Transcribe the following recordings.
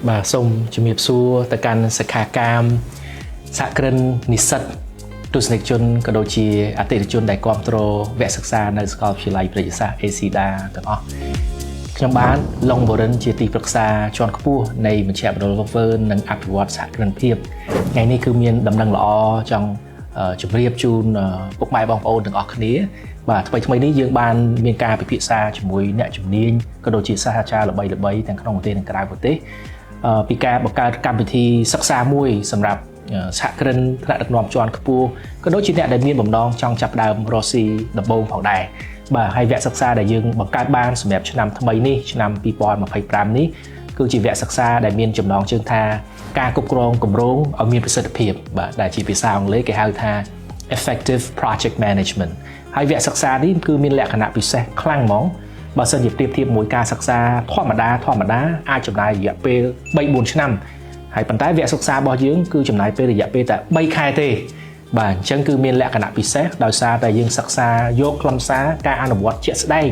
bà sông chùm hiệp xua tại căn sạc khá cam xã krân nít sật tu sinh chôn có đôi chi át tệ chôn đại quam trô vẽ sắc xa nơi school chỉ lại bây giờ ACDA từng ó trong bán long bồ đơn chia tì bậc xa chọn cua này mình chạm đồ vơ nâng áp vật xã krân phiệp ngày nay cứ miên đầm đằng lọ trong chụp riệp chun bốc mai bong ôn từng ó khné và thayนี้យើងបានមានការពិភាក្សាជាមួយអ្នកជំនាញក៏ដូចជាសាស្ត្រាចារ្យល្បីៗទាំងក្នុងប្រទេសនិងក្រៅប្រទេសពីការបង្កើតកម្មវិធីសិក្សាមួយសម្រាប់សហគ្រិនថ្នាក់ដឹកនាំជាន់ខ្ពស់ក៏ដូចជាអ្នកដែលមានបំណងចង់ចាប់ផ្ដើមរកស៊ីដំបូងផងដែរបាទហើយវគ្គសិក្សាដែលយើងបង្កើតបានសម្រាប់ឆ្នាំថ្មីនេះឆ្នាំ2025នេះគឺជាវគ្គសិក្សាដែលមានចំណងជើងថាការគ្រប់គ្រងគម្រោងឲ្យមានប្រសិទ្ធភាពបាទដែលជាភាសាអង់គ្លេសគេហៅថា effective project management ហើយវគ្គសិក្សានេះគឺមានលក្ខណៈពិសេសខ្លាំងហ្មងបើសិនជាប្រៀបធៀបមួយការសិក្សាធម្មតាអាចចំណាយរយៈពេល 3-4 ឆ្នាំហើយប៉ុន្តែវគ្គសិក្សារបស់យើងគឺចំណាយពេលរយៈពេលតែ3ខែទេបាទអញ្ចឹងគឺមានលក្ខណៈពិសេសដោយសារតែយើងសិក្សាយកខ្លឹមសារការអនុវត្តជាក់ស្ដែង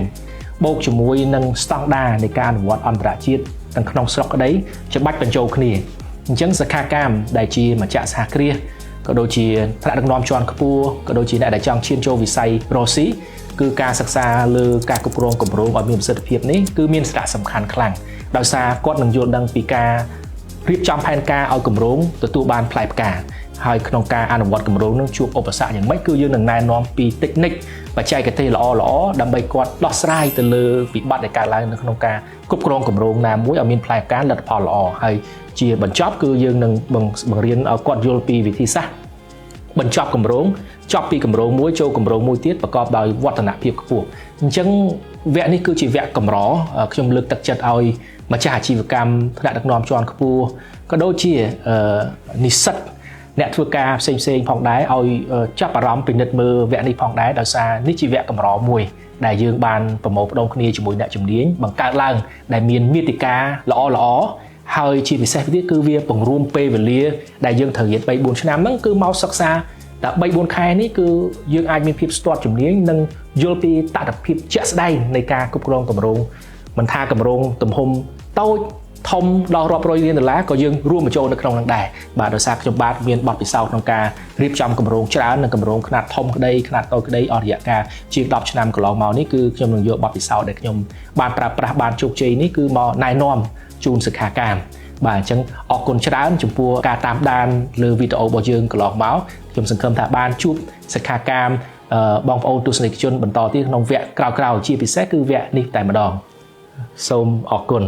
បូកជាមួយនឹងស្តង់ដារនៃការអនុវត្តអន្តរជាតិទាំងក្នុងស្រុកក្តីច្បាច់បញ្ចូលគ្នាអញ្ចឹងសិក្ខាកាមដែលជាម្ចាស់សហគ្រាសក៏ដូចជាថ្នាក់ដឹកនាំជាន់ខ្ពស់ក៏ដូចជាអ្នកដែលចង់ឈានចូលវិស័យរកស៊ីគឺការសិក្សាលើការគ្រប់គ្រងគម្រោងឲ្យមានប្រសិទ្ធភាពនេះគឺមានសារៈសំខាន់ខ្លាំងដោយសារគាត់នឹងយល់ដឹងពីការរៀបចំផែនការឲ្យគម្រោងទទួលបានផ្លែផ្កាហើយក្នុងការអនុវត្តគម្រោងនឹងជួបឧបសគ្គយ៉ាងម៉េចគឺយើងនឹងណែនាំពី technique បច្ចេកទេសល្អដើម្បីគាត់ដោះស្រាយទៅលើវិបត្តិដែលកើតឡើងនៅក្នុងការគ្រប់គ្រងគម្រោងណាមួយឲ្យមានផ្លែផ្កាលទ្ធផលល្អហើយជាបញ្ចប់គឺយើងនឹងបង្រៀនឲ្យគាត់យល់ពីវិធីសាស្ត្របញ្ចប់គម្រោងចប់ពីគម្រោងមួយចូលគម្រោងមួយទៀតប្រកបដោយវឌ្ឍនភាពខ្ពស់អញ្ចឹងវគ្គនេះគឺជាវគ្គកម្រខ្ញុំលើកទឹកចិត្តឲ្យម្ចាស់អាជីវកម្មថ្នាក់ដឹកនាំជាន់ខ្ពស់ក៏ដូចជានិស្សិតអ្នកធ្វើការផ្សេងផងដែរឲ្យចាប់អារម្មណ៍ពិនិត្យមើលវគ្គនេះផងដែរដោយសារនេះជាវគ្គកម្រមួយដែលយើងបានប្រមូលផ្ដុំគ្នាជាមួយអ្នកជំនាញបង្កើតឡើងដែលមានមាតិកាល្អហើយជាពិសេសទៀតគឺវាបង្រួមពេលវេលាដែលយើងត្រូវរៀន 3-4 ឆ្នាំហ្នឹងគឺមកសិក្សាតែ 3-4 ខែនេះគឺយើងអាចមានភាពស្ទាត់ជំនាញនិងយល់ពីតថភាពជាក់ស្ដែងនៃការគ្រប់គ្រងគម្រោងមិនថាគម្រោងទំហំតូចធំដល់រាប់រយលានដុល្លារក៏យើងរួមបញ្ចូលនៅក្នុងហ្នឹងដែរបាទដោយសារខ្ញុំបាទមានបទពិសោធន៍ក្នុងការរៀបចំគម្រោងច្រើននិងគម្រោងខ្នាតធំក្តីខ្នាតតូចក្តីអស់រយៈកាលជាង10ឆ្នាំកន្លងមកនេះគឺខ្ញុំនឹងយកបទពិសោធន៍ដែលខ្ញុំបានប្រើប្រាស់បានជោគជ័យនេះគឺមកណែនាំជូនសិក្ខាកាមបាទអញ្ចឹងអរគុណច្រើនចំពោះការតាមដានលើវីដេអូរបស់យើងកន្លងមកខ្ញុំសង្ឃឹមថាបានជួបសិក្ខាកាមបងប្អូនទស្សនិកជនបន្តទៀតក្នុងវគ្គក្រោយៗជាពិសេសគឺវគ្គនេះតែម្ដងសូមអរគុណ